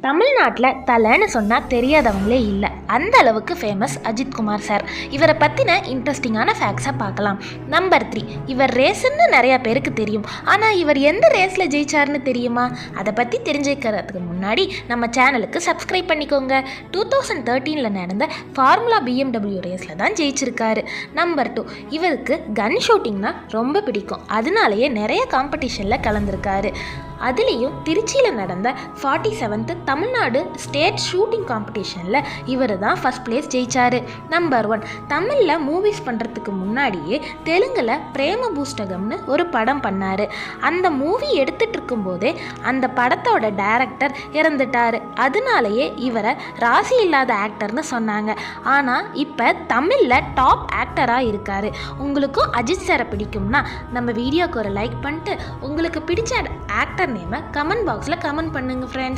தமிழ்நாட்டில் தலைன்னு சொன்னால் தெரியாதவங்களே இல்லை. அந்த அளவுக்கு ஃபேமஸ் அஜித்குமார் சார். இவரை பற்றின இன்ட்ரெஸ்டிங்கான ஃபேக்ட்ஸை பார்க்கலாம். நம்பர் 3, இவர் ரேஸுன்னு நிறையா பேருக்கு தெரியும். ஆனால் இவர் எந்த ரேஸில் ஜெயிச்சார்னு தெரியுமா? அதை பற்றி தெரிஞ்சுக்கிறதுக்கு முன்னாடி நம்ம சேனலுக்கு சப்ஸ்கிரைப் பண்ணிக்கோங்க. 2013 நடந்த ஃபார்முலா BMW ரேஸில் தான் ஜெயிச்சிருக்காரு. நம்பர் 2, இவருக்கு கன் ஷூட்டிங்னா ரொம்ப பிடிக்கும். அதனாலேயே நிறைய காம்படிஷனில் கலந்துருக்காரு. அதுலேயும் திருச்சியில் நடந்த 47th தமிழ்நாடு ஸ்டேட் ஷூட்டிங் காம்படிஷனில் இவர் தான் ஃபஸ்ட் பிளேஸ் ஜெயிச்சார். நம்பர் 1, தமிழில் மூவிஸ் பண்ணுறதுக்கு முன்னாடியே தெலுங்கில் பிரேம பூஸ்டகம்னு ஒரு படம் பண்ணார். அந்த மூவி எடுத்துகிட்டு இருக்கும்போதே அந்த படத்தோட டைரக்டர் இறந்துட்டார். அதனாலேயே இவரை ராசி இல்லாத ஆக்டர்னு சொன்னாங்க. ஆனால் இப்போ தமிழில் டாப் ஆக்டராக இருக்கார். உங்களுக்கும் அஜித் சாரை பிடிக்கும்னா நம்ம வீடியோக்கு ஒரு லைக் பண்ணிட்டு உங்களுக்கு பிடிச்ச ஆக்டர் நேமை கமெண்ட் பாக்ஸில் கமெண்ட் பண்ணுங்கள் ஃப்ரெண்ட்ஸ்.